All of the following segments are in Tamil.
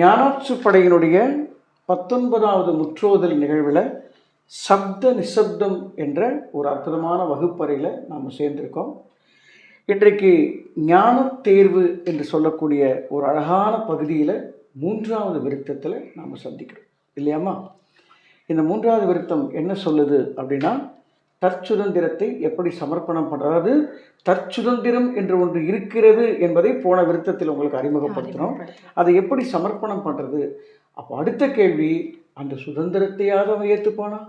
ஞானாற்றுப்படையினுடைய 19வது முற்றோதல் நிகழ்வில் சப்த நிசப்தம் என்ற ஒரு அற்புதமான வகுப்பறையில் நாம் சேர்ந்திருக்கோம். இன்றைக்கு ஞான தேர்வு என்று சொல்லக்கூடிய ஒரு அழகான பகுதியில் 3வது விருத்தத்தில் நாம் சந்திக்கிறோம் இல்லையாம்மா? இந்த 3வது விருத்தம் என்ன சொல்லுது அப்படின்னா, தற்சுதந்திரத்தை எப்படி சமர்ப்பணம் பண்ணுறது, தற்சுதந்திரம் என்று ஒன்று இருக்கிறது என்பதை போன விருத்தத்தில் உங்களுக்கு அறிமுகப்படுத்துகிறோம். அதை எப்படி சமர்ப்பணம் பண்ணுறது. அப்போ அடுத்த கேள்வி, அந்த சுதந்திரத்தையாவது அவன் ஏற்றுப்பானா?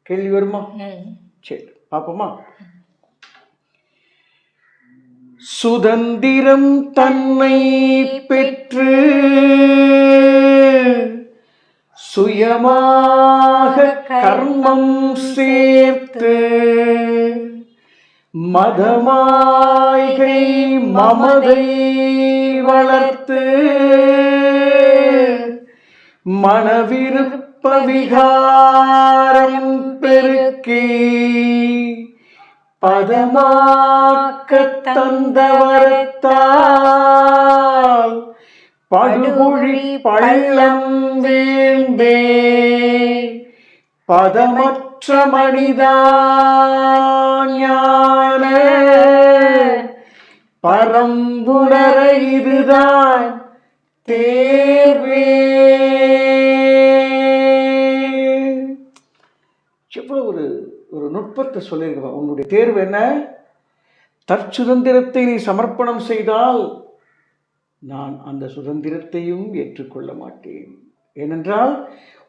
கேள்வி வருமா? சரி பார்ப்போமா. சுதந்திரம் தன்னை பெற்று சுயமாக கர்மம் சேர்த்து மதமாய்கை மமதை வளர்த்து மனவிருப்ப விகாரம் பெருக்கி பதமாக்க தந்தவரத்தால் படுகுழி பள்ளம் வீழ்ந்தே பதமற்ற மனிதாஞான பரம்புணர இதுதான் தேர்வே. ஒரு நுட்பத்தை சொல்லியிருக்க. உன்னுடைய தேர்வு என்ன? தற்சுதந்திரத்தை நீ சமர்ப்பணம் செய்தால் நான் அந்த சுதந்திரத்தையும் ஏற்றுக்கொள்ள மாட்டேன். ஏனென்றால்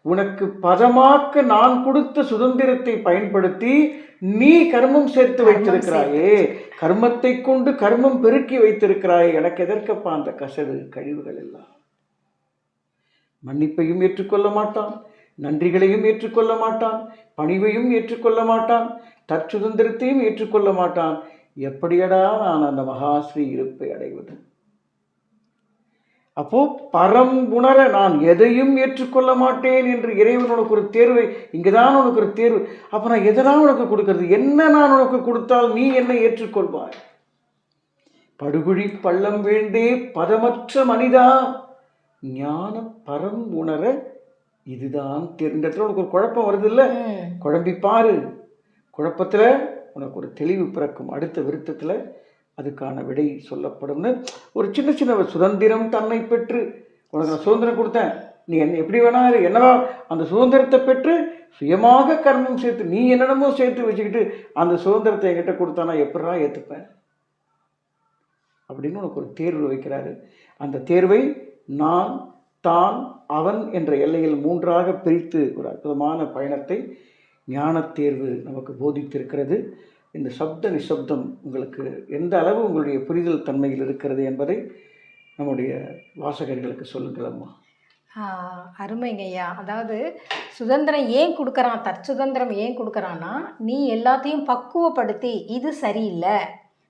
உனக்கு பதமாக்க நான் கொடுத்த சுதந்திரத்தை பயன்படுத்தி நீ கர்மம் சேர்த்து வைத்திருக்கிறாயே, கர்மத்தை கொண்டு கர்மம் பெருக்கி வைத்திருக்கிறாயே. எனக்கு எதற்கப்பா அந்த கசடு கழிவுகள் எல்லாம்? மன்னிப்பையும் ஏற்றுக்கொள்ள மாட்டான், நன்றிகளையும் ஏற்றுக்கொள்ள மாட்டான், பணிவையும் ஏற்றுக்கொள்ள மாட்டான், தற்சுதந்திரத்தையும் ஏற்றுக்கொள்ள மாட்டான். எப்படியடா நான் அந்த மகாஸ்ரீ இருப்பை அடைவது? அப்போ பரம் உணர நான் எதையும் ஏற்றுக்கொள்ள மாட்டேன் என்று இறைவன் உனக்கு ஒரு தேர்வை, இங்கேதான் உனக்கு ஒரு தேர்வு. அப்போ நான் எதெல்லாம் உனக்கு கொடுக்கறது? என்ன நான் உனக்கு கொடுத்தால் நீ என்னை ஏற்றுக்கொள்வாய்? படுகுழி பள்ளம் வீழ்ந்தே பதமற்ற மனிதா ஞான பரம் உணர இதுதான் தேர்வு. இந்த இடத்துல உனக்கு ஒரு குழப்பம் வருது இல்லை? குழம்பி பாரு. குழப்பத்தில் உனக்கு ஒரு தெளிவு பிறக்கும். அடுத்த விருத்தத்தில் அதுக்கான விடை சொல்லப்படும்னு ஒரு சின்ன சின்ன சுதந்திரம் தன்னை பெற்று, உனக்கு நான் சுதந்திரம் கொடுத்தேன், நீ என்ன எப்படி வேணாலும் என்னவா அந்த சுதந்திரத்தை பெற்று சுயமாக கர்மம் சேர்த்து நீ என்னென்னமோ சேர்த்து வச்சுக்கிட்டு அந்த சுதந்திரத்தை என்கிட்ட கொடுத்தானா எப்படா ஏற்றுப்பேன் அப்படின்னு உனக்கு ஒரு தேர்வு வைக்கிறாரு. அந்த தேர்வை நான் தான் அவன் என்ற எல்லையில் 3ஆக பிரித்து ஒரு அற்புதமான பயணத்தை ஞான தேர்வு நமக்கு போதித்திருக்கிறது. இந்த சப்த நிசப்தம் உங்களுக்கு எந்த அளவு உங்களுடைய புரிதல் தன்மையில் இருக்கிறது என்பதை நம்முடைய வாசகர்களுக்கு சொல்லுங்களம்மா. அருமைங்க ஐயா. அதாவது சுதந்திரம் ஏன் கொடுக்குறான், தற்சுதந்திரம் ஏன் கொடுக்குறான்னா, நீ எல்லாத்தையும் பக்குவப்படுத்தி இது சரியில்லை,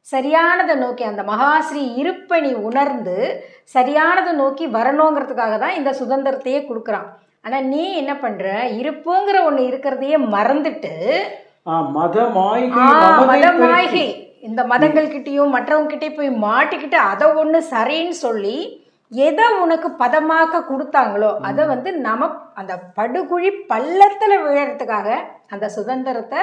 சரியானதை நோக்கி அந்த மகாஸ்ரீ இருப்பை நீ உணர்ந்து சரியானதை நோக்கி வரணுங்கிறதுக்காக தான் இந்த சுதந்திரத்தையே கொடுக்குறான். ஆனால் நீ என்ன பண்ணுற, இருப்புங்கிற ஒன்று இருக்கிறதையே மறந்துட்டு மதமாய்கை இந்த மதங்கள்கிட்டையும் மற்றவங்ககிட்டே போய் மாட்டிக்கிட்டு அதை ஒன்று சரின்னு சொல்லி எதை உனக்கு பதமாக்க கொடுத்தாங்களோ அதை நம்ம அந்த படுகுழி பள்ளத்தில் விழறதுக்காக அந்த சுதந்திரத்தை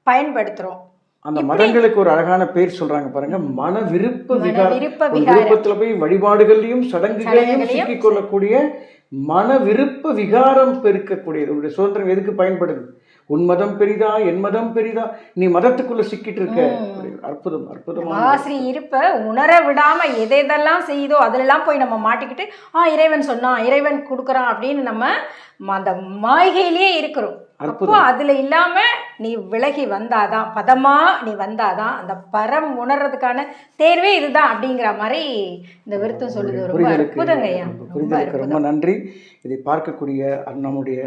பயன்படுத்துகிறோம். அந்த மதங்களுக்கு ஒரு அழகான பேர் சொல்றாங்க பாருங்க, மன விருப்ப விருப்பத்துல போய் வழிபாடுகளையும் சடங்குகளையும் சிக்கிக் கொள்ளக்கூடிய மன விருப்ப விகாரம் பெருக்கக்கூடியது. உங்களுடைய சுதந்திரம் எதுக்கு பயன்படுது? உன் மதம் பெரிதா, என் மதம் பெரிதா, நீ மதத்துக்குள்ள சிக்கிட்டு இருக்க. அற்புதம் அற்புதம். மகாஸ்ரீ இருப்ப உணர விடாம எதெல்லாம் செய்யுதோ அதெல்லாம் போய் நம்ம மாட்டிக்கிட்டு இறைவன் சொன்னான், இறைவன் கொடுக்குறான் அப்படின்னு நம்ம அந்த மாய்கையிலேயே இருக்கிறோம். அப்போ அதுல இல்லாம நீ விலகி வந்தாதான், பதமா நீ வந்தாதான் அந்த பரம் உணர்றதுக்கான தேர்வே இதுதான் அப்படிங்கிற மாதிரி இந்த விருத்தம் சொல்லுது. ரொம்ப அற்புதங்க ஐயா. ரொம்ப நன்றி. இதை பார்க்கக்கூடிய நம்முடைய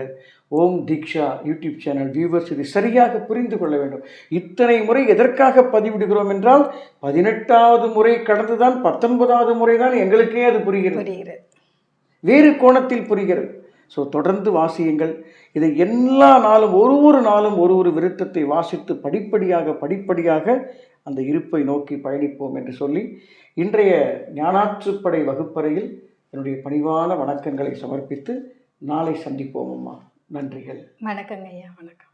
ஓம் தீக்ஷா யூடியூப் சேனல் வியூவர்ஸ் இதை சரியாக புரிந்து கொள்ள வேண்டும். இத்தனை முறை எதற்காக பதிவிடுகிறோம் என்றால் 18வது முறை கடந்துதான் 19வது முறை தான் எங்களுக்கே அது புரிகிறது, வேறு கோணத்தில் புரிகிறது. ஸோ தொடர்ந்து வாசியுங்கள். இதை எல்லா நாளும் ஒரு நாளும் ஒரு விருத்தத்தை வாசித்து படிப்படியாக அந்த இருப்பை நோக்கி பயணிப்போம் என்று சொல்லி இன்றைய ஞானாற்றுப்படை வகுப்பறையில் என்னுடைய பணிவான வணக்கங்களை சமர்ப்பித்து நாளை சந்திப்போம் அம்மா. நன்றிகள். வணக்கங்க ஐயா, வணக்கம்.